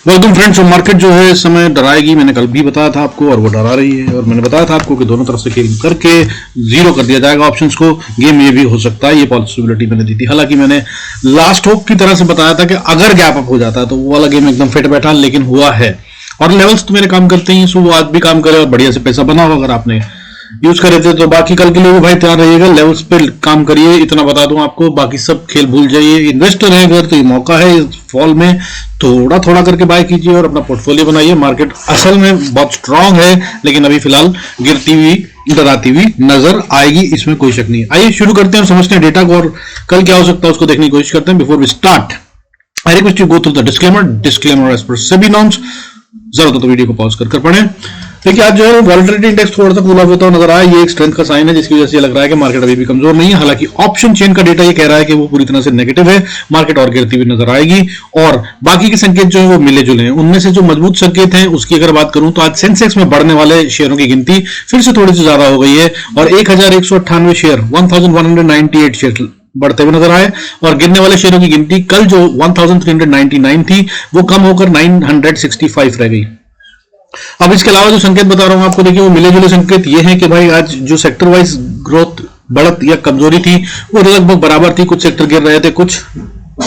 Welcome friends. Market जो है इस समय डराएगी, मैंने कल भी बताया था आपको, और वो डरा रही है। और मैंने बताया था आपको कि दोनों तरफ से खेल करके जीरो कर दिया जाएगा ऑप्शंस को। गेम ये भी हो सकता है, ये पॉसिबिलिटी मैंने दी थी। हालांकि मैंने लास्ट होप की तरह से बताया था कि अगर गैप अप हो जाता है तो वो वाला गेम एकदम फिट बैठा, लेकिन हुआ है। और लेवल्स तो मेरे काम करते हैं, सो वो आज भी काम करे और बढ़िया से पैसा बना हो अगर आपने यूज करे थे। तो बाकी कल के लिए भी भाई तैयार रहिएगा, लेवल्स पे काम करिए, इतना बता दूं आपको। बाकी सब खेल भूल जाइए। इन्वेस्टर है अगर तो ये मौका है इस फॉल में थोड़ा थोड़ा करके बाय कीजिए और अपना पोर्टफोलियो बनाइए। मार्केट असल में बहुत स्ट्रांग है, लेकिन अभी फिलहाल गिरती हुई डराती हुई नजर आएगी, इसमें कोई शक नहीं है। आइए शुरू करते हैं और समझते हैं डेटा को, और कल क्या हो सकता है उसको देखने की कोशिश करते हैं। Before we start I request you go through the disclaimer as per SEBI norms. जरूरत हो तो वीडियो को पॉज कर पढ़ें। देखिए आज जो है वॉलेटिलिटी इंडेक्स थोड़ा सा कूल ऑफ होता नजर आया। ये एक स्ट्रेंथ का साइन है, जिसकी वजह से ये लग रहा है कि मार्केट अभी भी कमजोर नहीं है। हालांकि ऑप्शन चेन का डेटा ये कह रहा है कि वो पूरी तरह से नेगेटिव है, मार्केट और गिरती हुई नजर आएगी। और बाकी के संकेत जो है वो मिले जुले हैं। उनमें से जो मजबूत संकेत हैं उसकी अगर बात करूं तो आज सेंसेक्स में बढ़ने वाले शेयरों की गिनती फिर से थोड़ी सी ज्यादा हो गई है और 1198 शेयर 1198 शेयर बढ़ते हुए नजर आए। और गिरने वाले शेयरों की गिनती कल जो 1399 थी वो कम होकर 965 रह गई। अब इसके अलावा जो संकेत बता रहा हूं आपको, देखिए वो मिले जुले संकेत ये हैं कि भाई आज जो सेक्टर वाइज ग्रोथ बढ़त या कमजोरी थी वो लगभग बराबर थी। कुछ सेक्टर गिर रहे थे, कुछ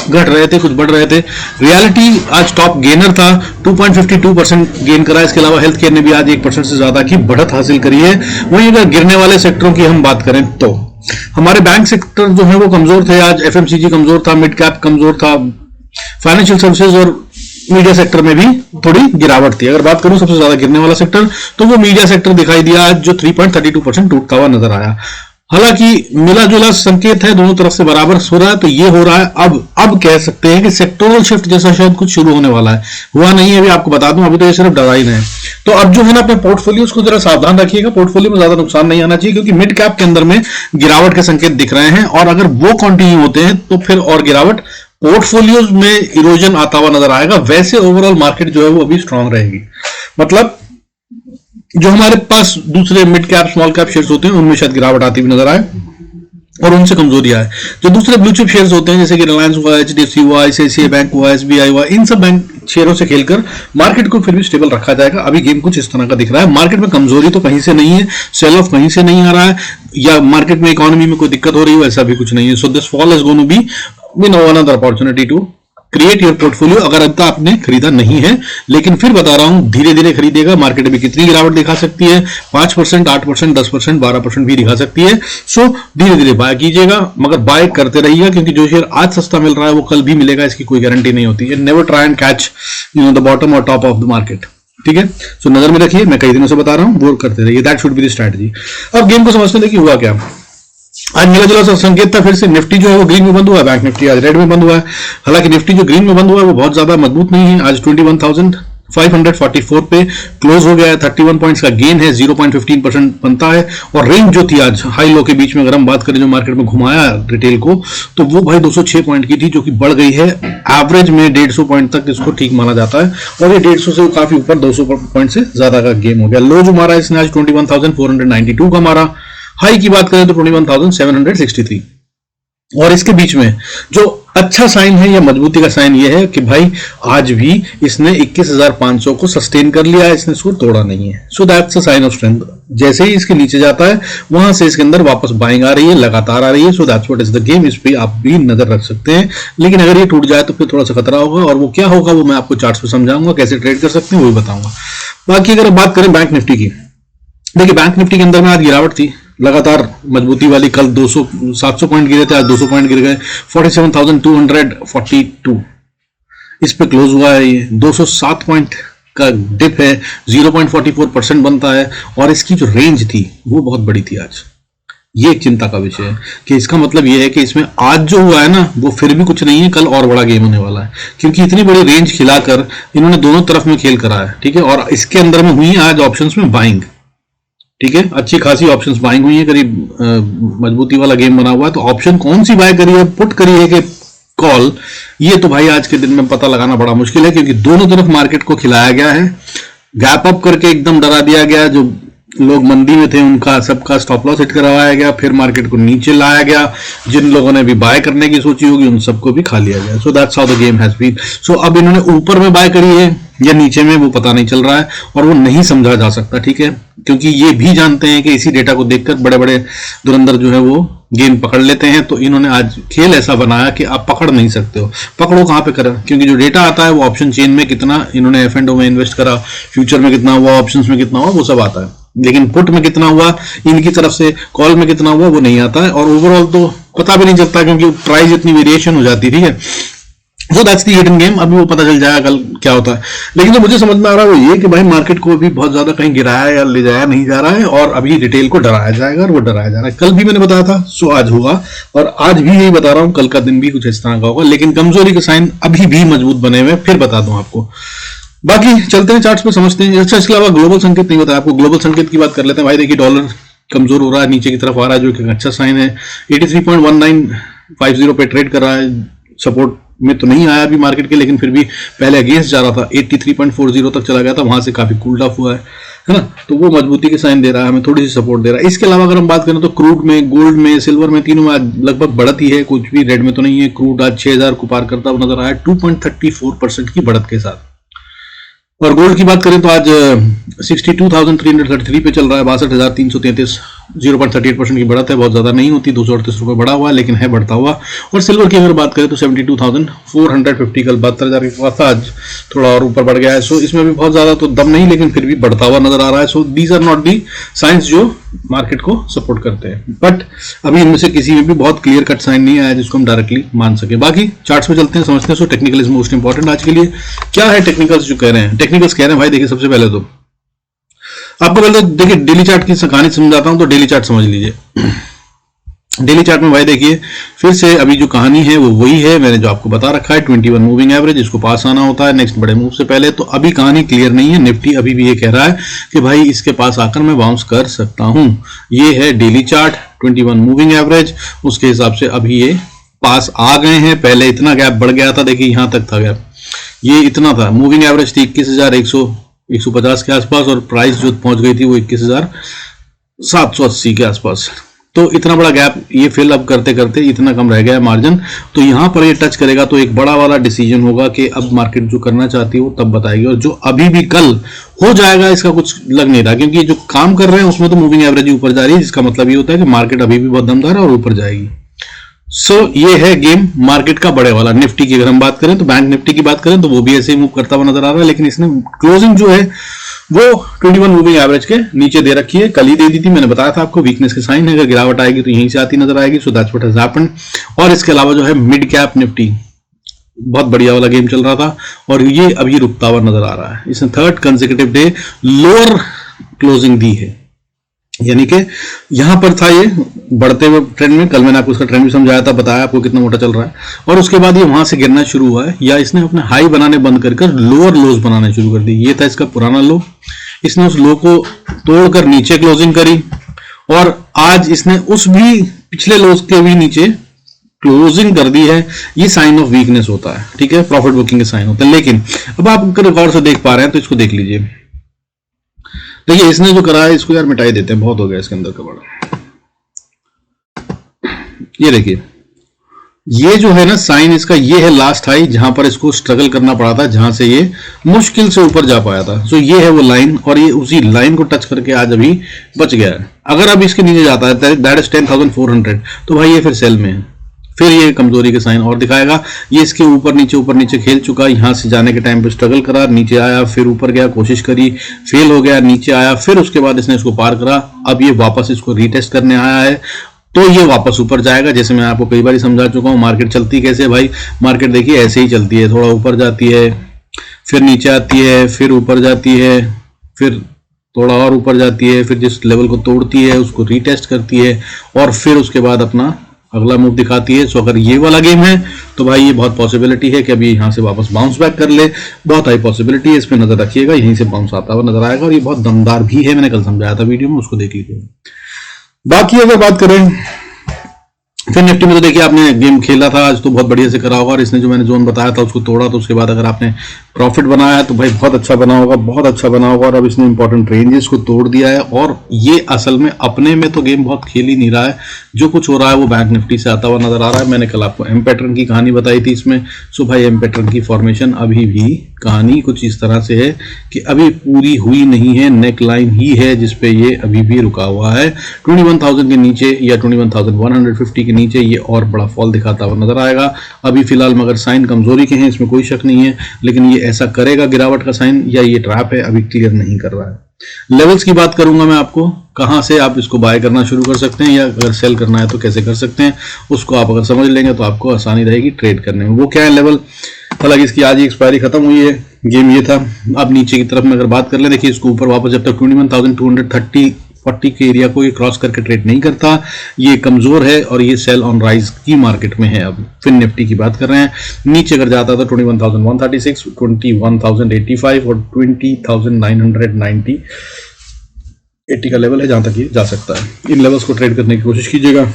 घट रहे थे, कुछ बढ़ रहे थे। रियलिटी आज टॉप गेनर था, 2.52% गेन करा। इसके अलावा हेल्थ केयर ने भी आज 1% से ज्यादा की बढ़त हासिल करी है। वहीं अगर गिरने वाले सेक्टरों की हम बात करें तो हमारे बैंक सेक्टर जो है वो कमजोर थे आज। एफएमसीजी कमजोर था, मिड कैप कमजोर था, फाइनेंशियल सर्विसेज और मीडिया सेक्टर में भी थोड़ी गिरावट थी। अगर बात करूं सबसे ज्यादा गिरने वाला सेक्टर तो वो मीडिया सेक्टर दिखाई दिया आज, जो 3.32% टूटता हुआ नजर आया। हालांकि मिला जुला संकेत है, दोनों तरफ से बराबर हो रहा है। तो ये हो रहा है अब कह सकते हैं कि सेक्टोरल शिफ्ट जैसा शायद कुछ शुरू होने वाला है। हुआ नहीं है अभी, आपको बता दूं, अभी तो ये सिर्फ डिजाइन है। तो अब जो है ना अपने पोर्टफोलियोज को जरा सावधान रखिएगा। पोर्टफोलियो में ज्यादा नुकसान नहीं आना चाहिए, क्योंकि मिड कैप के अंदर में गिरावट के संकेत दिख रहे हैं और अगर वो कंटिन्यू होते हैं तो फिर और गिरावट, पोर्टफोलियोज में इरोजन आता हुआ नजर आएगा। वैसे ओवरऑल मार्केट जो है वो अभी स्ट्रांग रहेगी। मतलब जो हमारे पास दूसरे mid cap small cap shares होते हैं उनमें शायद गिरावट आती हुई नजर आए और उनसे कमजोरी आए। जो दूसरे ब्लू चिप शेयर्स होते हैं जैसे कि रिलायंस हुआ, एचडीएफसी हुआ, आईसीआईसीआई बैंक हुआ, एसबीआई हुआ, इन सब बैंक शेयरों से खेलकर मार्केट को फिर भी स्टेबल रखा जाएगा। अभी गेम कुछ इस तरह का दिख रहा है। मार्केट में कमजोरी तो कहीं से नहीं है, सेल ऑफ कहीं से नहीं आ रहा है, या मार्केट में इकोनॉमी में कोई दिक्कत हो रही है, ऐसा भी कुछ नहीं है। So this fall is going to be another opportunity to create your portfolio, अगर अब तक आपने खरीदा नहीं है। लेकिन फिर बता रहा हूं धीरे धीरे खरीदेगा। मार्केट अभी कितनी गिरावट दिखा सकती है, 5%, 8%, 10%, 12% भी दिखा सकती है। सो धीरे धीरे बाय कीजिएगा, मगर बाय करते रहिएगा, क्योंकि जो शेयर आज सस्ता मिल रहा है वो कल भी मिलेगा, इसकी कोई गारंटी नहीं होती है। Never try and catch the bottom और टॉप ऑफ द मार्केट, ठीक है। सो नजर में रखिए, मैं कई दिनों से बता रहा हूं, वो करते रहिए। That should be the strategy. अब गेम को समझते हैं, देखिए हुआ क्या। आज मिला जुला सा संकेत था फिर से। निफ्टी जो है वो ग्रीन में बंद हुआ है, बैंक निफ्टी आज रेड में बंद हुआ है। हालांकि निफ्टी जो ग्रीन में बंद हुआ है वो बहुत ज्यादा मजबूत नहीं है। आज 21,544 पे क्लोज हो गया है। 31 पॉइंट्स का गेन है, 0.15% बनता है। और रेंज जो थी आज हाई लो के बीच में, अगर हम बात करें जो मार्केट में घुमाया रिटेल को, तो वो भाई 206 पॉइंट की थी, जो कि बढ़ गई है। एवरेज में 150 पॉइंट तक इसको ठीक माना जाता है, और ये 150 से काफी ऊपर 200 पॉइंट से ज्यादा का गेम हो गया। लो जो मारा इसने आज 21,492 का मारा। हाई की बात करें तो 21,763। और इसके बीच में जो अच्छा साइन है या मजबूती का साइन ये है कि भाई आज भी इसने 21,500 को सस्टेन कर लिया है, इसने इसको तोड़ा नहीं है। So that's a sign of strength. जैसे ही इसके नीचे जाता है वहां से इसके अंदर वापस बाइंग आ रही है, लगातार आ रही है। So that's what is the game. इस पे आप भी नजर रख सकते हैं, लेकिन अगर ये टूट जाए तो फिर थोड़ा सा खतरा होगा, और वो क्या होगा वो मैं आपको चार्ट्स पे समझाऊंगा, कैसे ट्रेड कर सकते हैं वो भी बताऊंगा। बाकी अगर बात करें बैंक निफ्टी की, देखिए बैंक निफ्टी के अंदर में आज गिरावट थी लगातार मजबूती वाली। कल 700 पॉइंट गिरे थे, आज 200 पॉइंट गिर गए। 47,242 इस पे क्लोज हुआ है। ये 207 पॉइंट का डिप है, 0.44% बनता है। और इसकी जो रेंज थी वो बहुत बड़ी थी आज। ये एक चिंता का विषय है कि इसका मतलब ये है कि इसमें आज जो हुआ है ना वो फिर भी कुछ नहीं है, कल और बड़ा गेम होने वाला है, क्योंकि इतनी बड़ी रेंज खिलाकर इन्होंने दोनों तरफ में खेल करा है, ठीक है। और इसके अंदर में हुई है आज ऑप्शंस में बाइंग, ठीक है। अच्छी खासी ऑप्शंस बाइंग हुई है, करीब मजबूती वाला गेम बना हुआ है। तो ऑप्शन कौन सी बाय करी है, पुट करी है कि कॉल, ये तो भाई आज के दिन में पता लगाना बड़ा मुश्किल है, क्योंकि दोनों तरफ मार्केट को खिलाया गया है। गैप अप करके एकदम डरा दिया गया, जो लोग मंदी में थे उनका सबका स्टॉप लॉस हिट करवाया गया, फिर मार्केट को नीचे लाया गया। जिन लोगों ने भी बाय करने की सोची होगी उन सबको भी खा लिया गया। So that's how the game has been. So अब इन्होंने ऊपर में बाय करी है, या नीचे में, वो पता नहीं चल रहा है और वो नहीं समझा जा सकता, ठीक है, क्योंकि ये भी जानते हैं कि इसी डेटा को देखकर बड़े बड़े धुरंधर जो है वो गेम पकड़ लेते हैं। तो इन्होंने आज खेल ऐसा बनाया कि आप पकड़ नहीं सकते हो। पकड़ो कहाँ पे करें, क्योंकि जो डेटा आता है वो ऑप्शन चेन में कितना इन्होंने F&O में इन्वेस्ट करा, फ्यूचर में कितना हुआ, ऑप्शंस में कितना हुआ, वो सब आता है, लेकिन पुट में कितना हुआ इनकी तरफ से, कॉल में कितना हुआ वो नहीं आता है, और ओवरऑल तो पता भी नहीं चलता क्योंकि प्राइस इतनी वेरिएशन हो जाती है, ठीक है। So that's the hidden game. अभी वो पता चल जाएगा कल क्या होता है। लेकिन जो मुझे समझ में आ रहा है वो ये कि भाई मार्केट को अभी बहुत ज्यादा कहीं गिराया या ले जाया नहीं जा रहा है, और अभी रिटेल को डराया जाएगा, और वो डराया जा रहा है। कल भी मैंने बताया था, सो आज हुआ, और आज भी यही बता रहा हूँ, कल का दिन भी कुछ इस तरह का होगा, लेकिन कमजोरी के साइन अभी भी मजबूत बने हुए, फिर बता दूं आपको। बाकी चलते हैं चार्ट्स पे, समझते हैं। अच्छा, इसके अलावा ग्लोबल संकेत नहीं बताया आपको, ग्लोबल संकेत की बात कर लेते हैं। भाई देखिए, डॉलर कमजोर हो रहा है, नीचे की तरफ आ रहा है, जो कि अच्छा साइन है। 83.1950 पे ट्रेड कर रहा है, सपोर्ट में तो नहीं आया अभी मार्केट के, लेकिन फिर भी पहले अगेंस्ट जा रहा था, 83.40 तक चला गया था, वहां से काफी कूल्ड ऑफ हुआ है ना, तो वो मजबूती के साइन दे रहा है, हमें थोड़ी सी सपोर्ट दे रहा है। इसके अलावा अगर हम बात करें तो क्रूड में, गोल्ड में, सिल्वर में, तीनों में आज लगभग बढ़त ही है, कुछ भी रेड में तो नहीं है। क्रूड आज 6000 को पार करता हुआ नजर आया 2.34% की बढ़त के साथ। और गोल्ड की बात करें तो आज 62,333 पे चल रहा है, 62,333, 0.38% की बढ़त है, बहुत ज्यादा नहीं होती, 238 रुपए बढ़ा हुआ है, लेकिन है बढ़ता हुआ। और सिल्वर की अगर बात करें तो 72,450, कल 72,000 के पास था, आज थोड़ा और ऊपर बढ़ गया है। सो इसमें भी बहुत ज्यादा तो दम नहीं, लेकिन फिर भी बढ़ता हुआ नजर आ रहा है। So these are not the signs जो मार्केट को सपोर्ट करते हैं, बट अभी इनमें से किसी में भी बहुत क्लियर कट साइन नहीं आया जिसको हम डायरेक्टली मान सके। बाकी चार्ट्स में चलते हैं, समझते हैं। So technical is most important आज के लिए। क्या है टेक्निकल्स जो कह रहे हैं? टेक्निकल्स कह रहे हैं भाई देखिए, सबसे पहले तो आपको पहले देखिए डेली चार्ट की कहानी समझाता हूं, तो डेली चार्ट समझ लीजिए। डेली चार्ट में भाई देखिए, फिर से अभी जो कहानी है वो वही है, मैंने जो आपको बता रखा है, 21 मूविंग एवरेज, इसको पास आना होता है नेक्स्ट बड़े मूव से पहले। तो अभी कहानी क्लियर नहीं है, निफ्टी अभी भी ये कह रहा है कि भाई इसके पास आकर मैं बाउंस कर सकता हूं। ये है डेली चार्ट, 21 मूविंग एवरेज, उसके हिसाब से अभी ये पास आ गए हैं। पहले इतना गैप बढ़ गया था, देखिए यहां तक था गैप, ये इतना था। मूविंग एवरेज थी 21,150 के आसपास, और प्राइस जो पहुंच गई थी वो 21,780 के आसपास। तो इतना बड़ा गैप ये फिल अप करते करते इतना कम रह गया मार्जिन। तो यहां पर ये टच करेगा तो एक बड़ा वाला डिसीजन होगा कि अब मार्केट जो करना चाहती है वो तब बताएगी, और जो अभी भी कल हो जाएगा इसका कुछ लग नहीं रहा, क्योंकि जो काम कर रहे हैं उसमें तो मूविंग एवरेज ऊपर जा रही है, जिसका मतलब ये होता है कि मार्केट अभी भी बहुत दमदार है और ऊपर जाएगी। सो ये है गेम मार्केट का बड़े वाला। निफ्टी की अगर हम बात करें तो बैंक निफ्टी की बात करें तो वो भी ऐसे ही मूव करता हुआ नजर आ रहा है, लेकिन इसने क्लोजिंग जो है वो 21 मूविंग एवरेज के नीचे दे रखी है। कल ही दे दी थी, मैंने बताया था आपको, वीकनेस के साइन है, अगर गिरावट आएगी तो यहीं से आती नजर आएगी। So that's what has happened. और इसके अलावा जो है मिड कैप निफ्टी बहुत बढ़िया वाला गेम चल रहा था, और ये अभी रुकता हुआ नजर आ रहा है। इसने third consecutive day lower closing दी है, यानी कि यहां पर था ये बढ़ते हुए ट्रेंड में, कल मैंने आपको उसका ट्रेंड भी समझाया था, बताया आपको कितना मोटा चल रहा है, और उसके बाद ये वहां से गिरना शुरू हुआ है, या इसने अपने हाई बनाने बंद कर लोअर लोज बनाने शुरू कर दी। ये था इसका पुराना लो, इसने उस लो को तोड़कर नीचे क्लोजिंग करी, और आज इसने उस भी पिछले लोज के भी नीचे क्लोजिंग कर दी है। ये साइन ऑफ वीकनेस होता है, ठीक है, प्रॉफिट बुकिंग के साइन होता है। लेकिन अब आप रिकॉर्ड से देख पा रहे हैं तो इसको देख लीजिए। देखिए इसने जो करा है इसको यार मिटाई देते हैं, बहुत हो गया इसके अंदर का बड़ा। ये देखिए, ये जो है ना साइन इसका, ये है लास्ट हाई जहां पर इसको स्ट्रगल करना पड़ा था, जहां से ये मुश्किल से ऊपर जा पाया था। सो ये है वो लाइन, और ये उसी लाइन को टच करके आज अभी बच गया है। अगर अब इसके नीचे जाता है दैट इज 10,400, तो भाई ये फिर सेल में है, फिर ये कमजोरी के साइन और दिखाएगा। ये इसके ऊपर नीचे खेल चुका, यहां से जाने के टाइम पे स्ट्रगल करा, नीचे आया, फिर ऊपर गया, कोशिश करी, फेल हो गया, नीचे आया, फिर उसके बाद इसने इसको पार करा। अब ये वापस इसको रीटेस्ट करने आया है, तो ये वापस ऊपर जाएगा। जैसे मैं आपको कई बार समझा चुका हूं, मार्केट चलती कैसे भाई, मार्केट देखिए ऐसे ही चलती है, थोड़ा ऊपर जाती है, फिर नीचे आती है, फिर ऊपर जाती है, फिर थोड़ा और ऊपर जाती है, फिर जिस लेवल को तोड़ती है उसको रीटेस्ट करती है, और फिर उसके बाद अपना अगला मूव दिखाती है। सो अगर ये वाला गेम है तो भाई ये बहुत पॉसिबिलिटी है कि अभी यहां से वापस बाउंस बैक कर ले, बहुत हाई पॉसिबिलिटी है, इस पे नजर रखिएगा, यहीं से बाउंस आता हुआ नजर आएगा, और ये बहुत दमदार भी है, मैंने कल समझाया था वीडियो में, उसको देख लीजिए। बाकी अगर बात करें फिर निफ्टी में, तो देखिए आपने गेम खेला था आज, तो बहुत बढ़िया से करा होगा, और इसने जो मैंने जोन बताया था उसको तोड़ा, तो उसके बाद अगर आपने प्रॉफिट बनाया है तो भाई बहुत अच्छा बना होगा, बहुत अच्छा बना होगा। और अब इसने इंपॉर्टेंट रेंजेस को तोड़ दिया है और ये असल में अपने में तो गेम बहुत खेल ही नहीं रहा है, जो कुछ हो रहा है वो बैंक निफ्टी से आता हुआ नजर आ रहा है। मैंने कल आपको एम पैटर्न की कहानी बताई थी इसमें। सो भाई एम पैटर्न की फॉर्मेशन अभी भी कहानी कुछ इस तरह से है कि अभी पूरी हुई नहीं है, नेक लाइन ही है जिसपे ये अभी भी रुका हुआ है। 21,000 के नीचे या 21,150 के नीचे ये और बड़ा फॉल दिखाता हुआ नजर आएगा। अभी फिलहाल मगर साइन कमजोरी के हैं, इसमें कोई शक नहीं है, लेकिन ये ऐसा करेगा गिरावट का साइन या ये ट्रैप है अभी क्लियर नहीं कर रहा है। लेवल्स की बात करूंगा मैं आपको, कहां से आप इसको बाय करना शुरू कर सकते हैं या अगर सेल करना है तो कैसे कर सकते हैं, उसको आप अगर समझ लेंगे तो आपको आसानी रहेगी ट्रेड करने में। वो क्या है लेवल, हालांकि इसकी आज ही एक्सपायरी खत्म हुई है, गेम ये था। अब नीचे की तरफ में अगर बात कर ले, देखिए इसको ऊपर वापस जब तक 21,230-40 के एरिया को ये क्रॉस करके ट्रेड नहीं करता, ये कमजोर है और ये सेल ऑन राइज की मार्केट में है। अब फिन निफ्टी की बात कर रहे हैं, नीचे अगर जाता तो 21,136, 21,085 और 20,990 80 का लेवल है जहां तक ये जा सकता है। इन लेवल्स को ट्रेड करने की कोशिश कीजिएगा।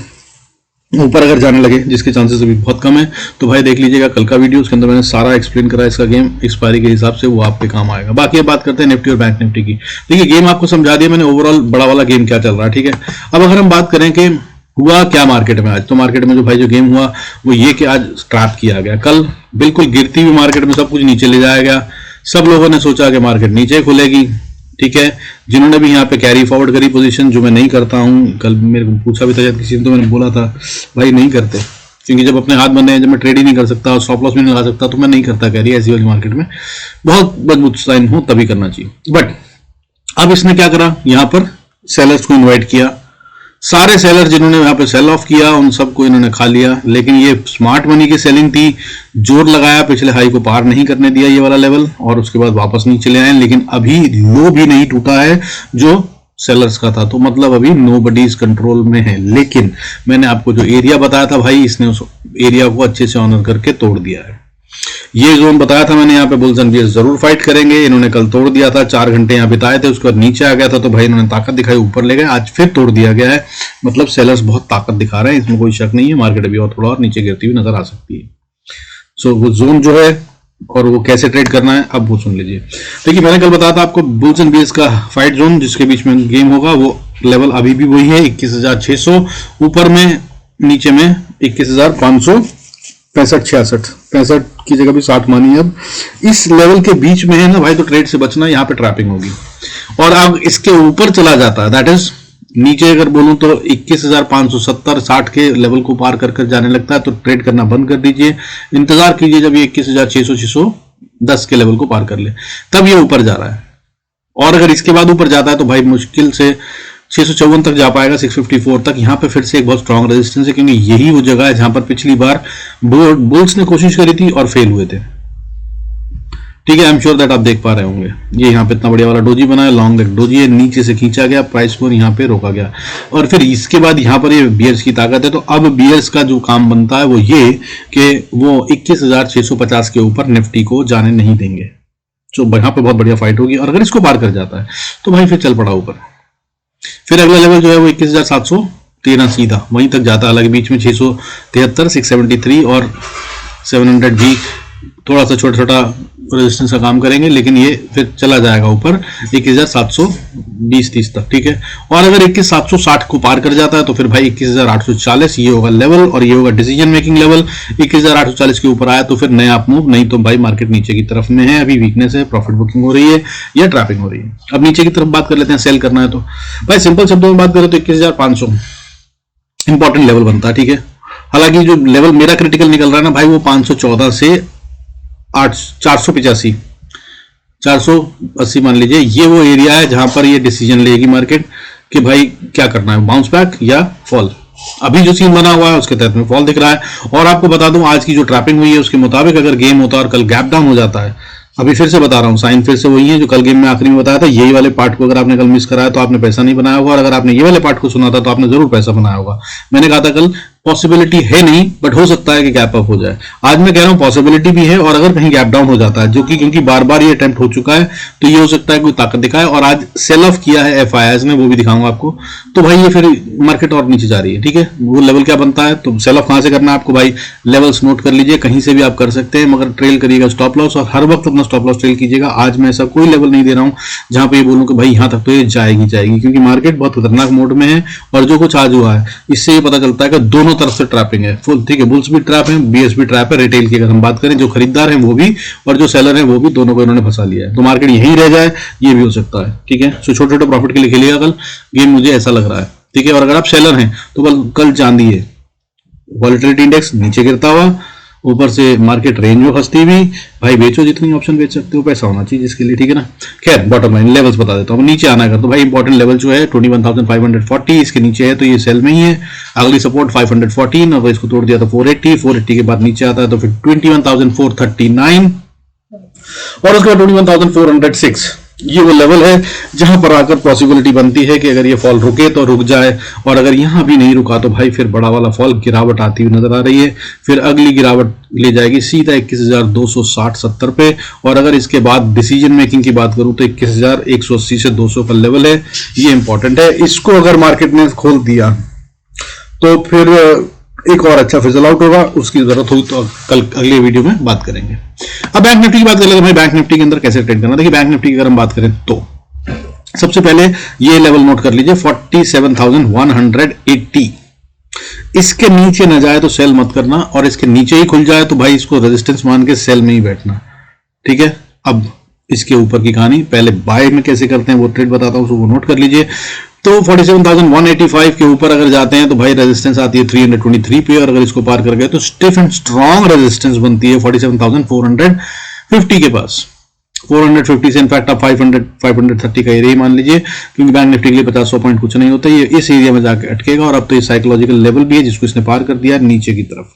ऊपर अगर जाने लगे, जिसके चांसेस अभी बहुत कम है, तो भाई देख लीजिएगा कल का वीडियो, उसके अंदर मैंने सारा एक्सप्लेन करा इसका गेम एक्सपायरी के हिसाब से, वो आपके काम आएगा। बाकी अब बात करते हैं निफ्टी और बैंक निफ्टी की। देखिए गेम आपको समझा दिया मैंने, ओवरऑल बड़ा वाला गेम क्या चल रहा है, ठीक है। अब अगर हम बात करें कि हुआ क्या मार्केट में आज, तो मार्केट में जो भाई जो गेम हुआ वो ये कि आज ट्रैप किया गया। कल बिल्कुल गिरती हुई मार्केट में सब कुछ नीचे ले जाया गया। सब लोगों ने सोचा कि मार्केट नीचे खुलेगी, ठीक है। जिन्होंने भी यहाँ पे कैरी फॉरवर्ड करी पोजीशन, जो मैं नहीं करता हूँ, कल मेरे को पूछा भी था किसी ने, तो मैंने बोला था भाई नहीं करते, क्योंकि जब अपने हाथ बंधे हैं, जब मैं ट्रेड ही नहीं कर सकता और स्टॉप लॉस भी नहीं लगा सकता, तो मैं नहीं करता कैरी ऐसी वाली मार्केट में। बहुत मजबूत साइन हो तभी करना चाहिए। बट अब इसने क्या करा, यहाँ पर सेलर्स को इन्वाइट किया। सारे सेलर जिन्होंने यहाँ पे सेल ऑफ किया उन सबको इन्होंने खा लिया, लेकिन ये स्मार्ट मनी की सेलिंग थी, जोर लगाया, पिछले हाई को पार नहीं करने दिया ये वाला लेवल, और उसके बाद वापस नहीं चले आए। लेकिन अभी लो भी नहीं टूटा है जो सेलर्स का था, तो मतलब अभी नोबडी इज कंट्रोल में है। लेकिन मैंने आपको जो एरिया बताया था भाई, इसने उस एरिया को अच्छे से ऑनर करके तोड़ दिया है। ये जोन बताया था मैंने, यहाँ पे बुल्स एंड बियर्स जरूर फाइट करेंगे, इन्होंने कल तोड़ दिया था, 4 घंटे यहाँ बिताए थे, उसके बाद नीचे आ गया था, तो भाई इन्होंने ताकत दिखाई, ऊपर ले गए, आज फिर तोड़ दिया गया है। मतलब सेलर्स बहुत ताकत दिखा रहे हैं, इसमें कोई शक नहीं है। मार्केट अभी और थोड़ा और नीचे गिरती हुई नजर आ सकती है। सो वो जोन जो है और वो कैसे ट्रेड करना है अब वो सुन लीजिए। देखिए मैंने कल बताया था आपको बुल्स एंड बियर्स का फाइट जोन जिसके बीच में गेम होगा, वो लेवल अभी भी वही है 21,600, ऊपर में नीचे में 21,565, 65 की जगह भी 60 मानी। अब इस लेवल के बीच में है ना भाई, तो ट्रेड से बचना, यहाँ पे ट्रैपिंग होगी। और अब इसके ऊपर चला जाता है, दैट इज नीचे अगर बोलूं तो 21,570, 60 के लेवल को पार कर कर जाने लगता है, तो ट्रेड करना बंद कर दीजिए। इंतजार कीजिए जब ये 21,600, 610 के लेवल को पार कर ले, तब ये ऊपर जा रहा है। और अगर इसके बाद ऊपर जाता है तो भाई मुश्किल से 654 तक जा पाएगा, 654 तक। यहाँ पे फिर से एक बहुत स्ट्रॉन्ग रेजिस्टेंस है, क्योंकि यही वो जगह है जहां पर पिछली बार बुल्स ने कोशिश करी थी और फेल हुए थे, ठीक है। आई एम श्योर दैट आप देख पा रहे होंगे। ये यहाँ पे इतना बढ़िया वाला डोजी बना है, लॉन्ग लेग डोजी है, नीचे से खींचा गया, प्राइस को यहाँ पे रोका गया, और फिर इसके बाद यहाँ पर ये बियर्स की ताकत है। तो अब बियर्स का जो काम बनता है वो ये कि वो 21,650 के ऊपर निफ्टी को जाने नहीं देंगे। तो यहाँ पे बहुत बढ़िया फाइट होगी, और अगर इसको पार कर जाता है तो भाई फिर चल पड़ा ऊपर। फिर अगला लेवल जो है वो 21,713 सीधा वहीं तक जाता है। हालांकि बीच में 673, 673 और 700 भी थोड़ा सा छोटा छोटा रेजिस्टेंस का काम करेंगे, लेकिन ये फिर चला जाएगा ऊपर 21,720-30 तक, ठीक है। और अगर 21,760 को पार कर जाता है तो फिर भाई 21,840 ये होगा लेवल, और ये होगा डिसीजन मेकिंग लेवल। 21,840 के ऊपर आया तो फिर नया अप मूव, नहीं तो भाई मार्केट नीचे की तरफ में है, अभी वीकनेस है, प्रॉफिट बुकिंग हो रही है या ट्रैपिंग हो रही है। अब नीचे की तरफ बात कर लेते हैं, सेल करना है तो भाई सिंपल शब्दों में बात करें तो 21,500 इंपॉर्टेंट लेवल बनता है, ठीक है। हालांकि जो लेवल मेरा क्रिटिकल निकल रहा है ना भाई, वो 514 से 485, 480 मान लीजिए, ये वो एरिया है जहां पर ये डिसीजन लेगी मार्केट कि भाई क्या करना है, बाउंस बैक या फॉल। अभी जो सीन बना हुआ है उसके तहत में फॉल दिख रहा है। और आपको बता दूं आज की जो ट्रैपिंग हुई है उसके मुताबिक अगर गेम होता है और कल गैप डाउन हो जाता है, अभी फिर से बता रहा हूं, साइन फिर से वही है जो कल गेम में आखिरी में बताया था। यही वाले पार्ट को अगर आपने कल मिस कराया तो आपने पैसा नहीं बनाया होगा, और अगर आपने ये वाले पार्ट को सुना था तो आपने जरूर पैसा बनाया होगा। मैंने कहा था कल पॉसिबिलिटी है नहीं, बट हो सकता है कि गैप अप हो जाए। आज मैं कह रहा हूं पॉसिबिलिटी भी है, और अगर कहीं गैप डाउन हो जाता है, जो कि क्योंकि बार बार ये अटेम्प्ट हो चुका है, तो ये हो सकता है कोई ताकत दिखाए, और आज सेल ऑफ किया है एफआईआईज ने, वो भी दिखाऊंगा आपको। तो भाई ये फिर मार्केट और नीचे जा रही है, ठीक है। वो लेवल क्या बनता है, तो सेल ऑफ कहां से करना है आपको भाई, लेवल्स नोट कर लीजिए, कहीं से भी आप कर सकते हैं, मगर ट्रेल करिएगा स्टॉप लॉस, और हर वक्त अपना स्टॉप लॉस ट्रेल कीजिएगा। आज मैं ऐसा कोई लेवल नहीं दे रहा हूं जहां पे ये बोलूं कि भाई यहां तक तो ये जाएगी, क्योंकि मार्केट बहुत खतरनाक मोड में है, और जो कुछ आज हुआ है इससे ये पता चलता है कि दोनों तरफ से ट्रैपिंग है फुल, ठीक है। बुल्स भी ट्रैप है, बीएस भी ट्रैप है, रिटेल की अगर हम बात करें, जो खरीदार हैं वो भी और जो सेलर हैं वो भी, दोनों को इन्होंने फंसा लिया है। तो मार्केट यहीं रह जाए, ये भी हो सकता है, ठीक है। सो छोटे छोटे प्रॉफिट के लिए खेलिएगा कल गेम, मुझे ऐसा लग रहा है, ठीक है। और अगर आप सेलर हैं तो कल चांदी है, वॉलेटिलिटी इंडेक्स नीचे गिरता हुआ, ऊपर से मार्केट रेंज में फंसती भी, भाई बेचो जितनी ऑप्शन बेच सकते हो, पैसा होना चाहिए जिसके लिए, ठीक है ना। खैर बॉटम लाइन लेवल्स बता देता हूँ, नीचे आना कर तो भाई इंपॉर्टेंट लेवल जो है 21,540, इसके नीचे है तो ये सेल में ही है। अगली सपोर्ट 514, अगर इसको तोड़ दिया तो 480 के बाद नीचे आता है तो फिर 21,439, और उसके बाद 21,406, ये वो लेवल है जहां पर आकर पॉसिबिलिटी बनती है कि अगर ये फॉल रुके तो रुक जाए, और अगर यहां भी नहीं रुका तो भाई फिर बड़ा वाला फॉल, गिरावट आती हुई नजर आ रही है। फिर अगली गिरावट ले जाएगी सीधा 21,260-70 पे, और अगर इसके बाद डिसीजन मेकिंग की बात करूं तो 21,180 से 200 का लेवल है, ये इंपॉर्टेंट है। इसको अगर मार्केट ने खोल दिया तो फिर एक और अच्छा फिजल आउट होगा, उसकी जरूरत होगी तो कल अगले वीडियो में बात करेंगे। अब बैंक निफ्टी की बात कर लेते हैं, बैंक निफ्टी के अंदर कैसे ट्रेड करना। देखिए बैंक निफ्टी की अगर हम बात करें तो सबसे पहले ये लेवल नोट कर लीजिए 47,180, इसके नीचे न जाए तो सेल मत करना, और इसके नीचे ही खुल जाए तो भाई इसको रेजिस्टेंस मान के सेल में ही बैठना, ठीक है। अब इसके ऊपर की कहानी, पहले बाय में कैसे करते हैं वो ट्रेड बताता हूं, वो नोट कर लीजिए। तो 47,185 के ऊपर अगर जाते हैं तो भाई रेजिस्टेंस आती है 323 पे, और अगर इसको पार कर गए तो स्टिफ एंड स्ट्रॉन्ग रेजिस्टेंस बनती है 47,450 के पास। 450 से इनफैक्ट आप 530 का एरिया मान लीजिए, क्योंकि बैंक निफ्टी के लिए 50 पॉइंट कुछ नहीं होता, ये इस एरिया में जाकर अटकेगा। और अब तो ये साइकोलॉजिकल लेवल भी है जिसको इसने पार कर दिया नीचे की तरफ,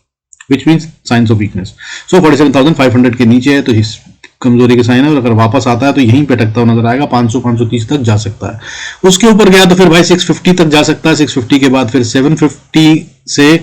which means signs of weakness. So 47,500 के नीचे है तो इस कमजोरी के साइन है, और अगर वापस आता है तो यहीं पे अटकता हुआ नजर आएगा, 500-530 तक जा सकता है। उसके ऊपर गया तो फिर भाई 650 तक जा सकता है, 650 के बाद फिर 750 से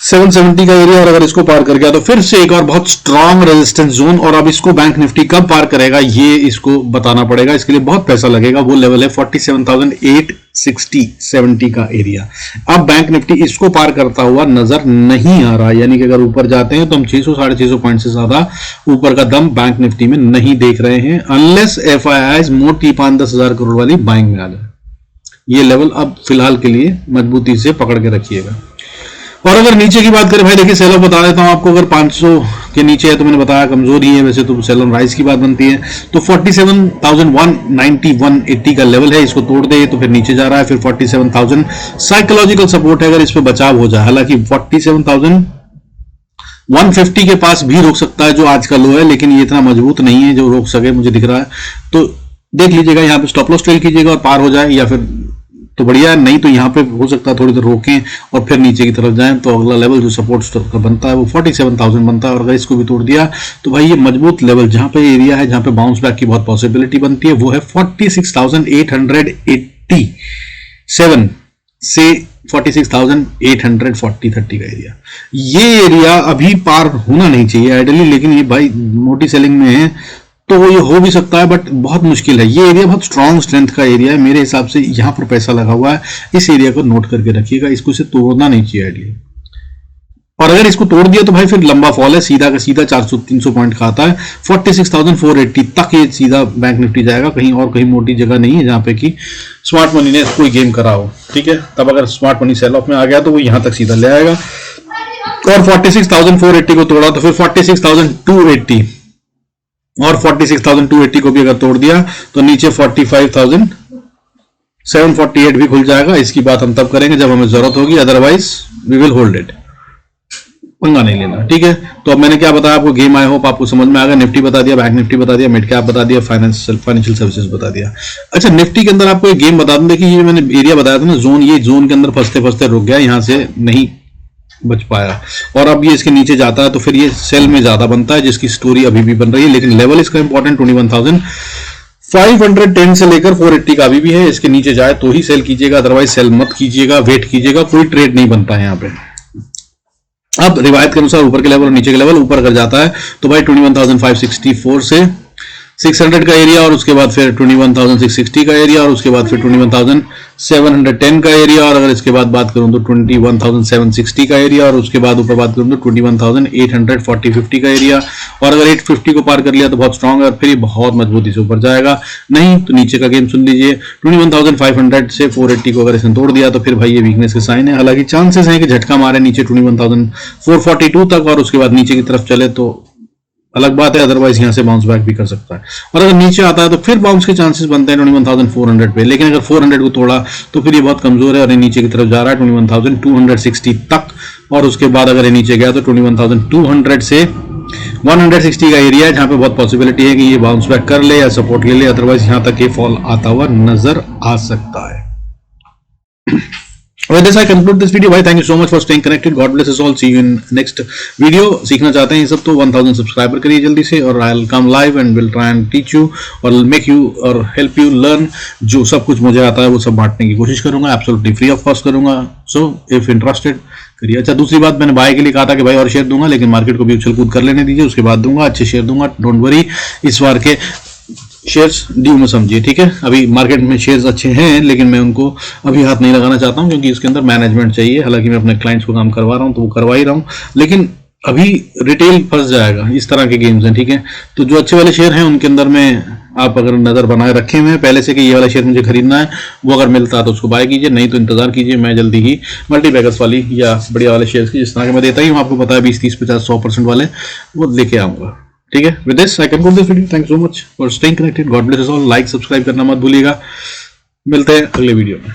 770 का एरिया, और अगर इसको पार कर गया तो फिर से एक और बहुत स्ट्रॉन्ग रेजिस्टेंस जोन। और अब इसको बैंक निफ्टी कब पार करेगा ये इसको बताना पड़ेगा, इसके लिए बहुत पैसा लगेगा। वो लेवल है 47,860-70 का एरिया। अब बैंक निफ्टी इसको पार करता हुआ नजर नहीं आ रहा, यानी कि अगर ऊपर जाते हैं तो हम 600-650 पॉइंट से ज्यादा ऊपर का दम बैंक निफ्टी में नहीं देख रहे हैं, अनलेस एफआईआईज मोटी 5-10 हजार करोड़ वाली बाइंग में आ जाए। ये लेवल अब फिलहाल के लिए मजबूती से पकड़ के रखिएगा। और अगर नीचे की बात करें भाई, देखिए सेल ऑफ बता देता हूं आपको, अगर 500 के नीचे है तो मैंने बताया कमजोरी है, वैसे तो सेल ऑन राइज की बात बनती है। तो 47,190-180 का लेवल है, इसको तोड़ दे तो फिर नीचे जा रहा है। फिर 47,000 साइकोलॉजिकल सपोर्ट है, अगर इस पे बचाव हो जाए, हालांकि 47,150 के पास भी रोक सकता है जो आज का लो है, लेकिन ये इतना मजबूत नहीं है जो रोक सके, मुझे दिख रहा है। तो देख लीजिएगा, यहाँ पे स्टॉप लॉस ट्रेल कीजिएगा और पार हो जाए, या फिर तो बढ़िया, नहीं तो यहाँ पे हो सकता है थोड़ी देर रोकें और फिर नीचे की तरफ जाएं, तो अगला लेवल जो सपोर्ट का बनता है वो 47,000 बनता है। और अगर इसको भी तोड़ दिया तो भाई ये मजबूत लेवल जहां पे एरिया है जहां पे बाउंस बैक की बहुत पॉसिबिलिटी बनती है, वो है 46,887 से 46,840-30 का एरिया। ये एरिया अभी पार होना नहीं चाहिए आइडियली, लेकिन ये भाई मोटी सेलिंग में है तो ये हो भी सकता है, बट बहुत मुश्किल है। ये एरिया बहुत स्ट्रॉन्ग स्ट्रेंथ का एरिया है, मेरे हिसाब से यहाँ पर पैसा लगा हुआ है, इस एरिया को नोट करके रखिएगा, इसको से तोड़ना नहीं चाहिए आइडिया। और अगर इसको तोड़ दिया तो भाई फिर लंबा फॉल है, सीधा का सीधा 400-300 पॉइंट का आता है। 46,480 तक ये सीधा बैंक निफ्टी जाएगा, कहीं और कहीं मोटी जगह नहीं है जहां पे कि स्मार्ट मनी ने कोई गेम करा हो, ठीक है। तब अगर स्मार्ट मनी सेल ऑफ में आ गया तो वो यहां तक सीधा ले आएगा। और 46,480 को तोड़ा तो फिर 46,280 और 46,280 को भी अगर तोड़ दिया तो नीचे 45,748 भी खुल जाएगा। इसकी बात हम तब करेंगे जब हमें जरूरत होगी, otherwise we will hold it, पंगा नहीं लेना, ठीक है। तो अब मैंने क्या बताया आपको, गेम आई होप आपको समझ में आ गया। निफ्टी बता दिया, बैंक निफ्टी बता दिया, मिड कैप बता दिया, फाइनेंशियल सर्विसेज बता दिया। अच्छा, निफ्टी के अंदर आपको एक गेम बता दूं कि ये मैंने एरिया बताया था ना, जोन, ये जोन के अंदर फंसते फंसते रुक गया, यहां से नहीं बच पाया, और अब ये इसके नीचे जाता है तो फिर ये सेल में ज्यादा बनता है, जिसकी स्टोरी अभी भी बन रही है। लेकिन लेवल इसका इंपॉर्टेंट 21,510 से लेकर 480 का अभी भी है, इसके नीचे जाए तो ही सेल कीजिएगा, अदरवाइज सेल मत कीजिएगा, वेट कीजिएगा, कोई ट्रेड नहीं बनता है यहाँ पे, अब रिवायत के अनुसार ऊपर के लेवल और नीचे के लेवल, ऊपर अगर जाता है तो भाई 21,564 से 600 का एरिया, और उसके बाद फिर 21,660 का एरिया, और उसके बाद फिर 21,710 का एरिया, और अगर इसके बाद बात करूं तो 21,760 का एरिया, और उसके बाद ऊपर बात करूं तो 21,850 का एरिया। और अगर 850 को पार कर लिया तो बहुत स्ट्रांग है, और फिर ये बहुत मजबूती से ऊपर जाएगा। नहीं तो नीचे का गेम सुन लीजिए, 21,500 से 480 को अगर इसने तोड़ दिया तो फिर भाई ये वीकनेस के साइन है। हालांकि चांसेस हैं कि झटका मारे नीचे 21,442 तक, और उसके बाद नीचे की तरफ चले तो अलग बात है, अदरवाइज यहां से बाउंस बैक भी कर सकता है। और अगर नीचे आता है तो फिर बाउंस के चांसेस बनते हैं 21,400 पे, लेकिन अगर 400 को तोड़ा तो फिर ये बहुत कमजोर है और ये नीचे की तरफ जा रहा है 21,260 तक, और उसके बाद अगर ये नीचे गया तो 21,200 से 160 का एरिया है जहां पे बहुत पॉसिबिलिटी है कि ये बाउंस बैक कर ले या सपोर्ट ले ले, अदरवाइज यहां तक ये फॉल आता हुआ नजर आ सकता है। With this I conclude this video. Bye. Thank you so much for staying connected. God bless us all. See you in next video. सीखना चाहते हैं ये सब तो 1000 सब्सक्राइबर करिए जल्दी से, और I'll come live and will try and teach you or make you or help you learn. जो सब कुछ मुझे आता है वो सब बांटने की कोशिश करूंगा, absolutely free of cost करूंगा. So if interested करिए। अच्छा, दूसरी बात, मैंने बाय के लिए कहा था कि भाई और शेयर दूंगा, लेकिन मार्केट को भी उछल कूद कर लेने दीजिए, उसके बाद दूंगा। अच्छे शेयर दूंगा, डोंट वरी। इस बार के शेयर्स ड्यू में समझिए, ठीक है। अभी मार्केट में शेयर्स अच्छे हैं, लेकिन मैं उनको अभी हाथ नहीं लगाना चाहता हूं क्योंकि इसके अंदर मैनेजमेंट चाहिए। हालांकि मैं अपने क्लाइंट्स को काम करवा रहा हूं तो वो करवा ही रहा हूं, लेकिन अभी रिटेल फंस जाएगा। इस तरह के गेम्स हैं, ठीक है। तो जो अच्छे वाले शेयर हैं उनके अंदर में आप अगर नजर बनाए रखे हुए हैं पहले से कि ये वाला शेयर मुझे खरीदना है, वो अगर मिलता है तो उसको बाय कीजिए, नहीं तो इंतजार कीजिए। मैं जल्दी ही मल्टीबैगर्स वाली या बढ़िया वाले शेयर्स की, जिस तरह के मैं देता ही हूँ, आपको पता है 20, 30, 50, 100% वाले, वो लेके आऊंगा, ठीक है। With this I conclude this video. Thank you so much for staying connected. God bless us all. Like subscribe करना मत भूलिएगा। मिलते हैं अगले वीडियो में।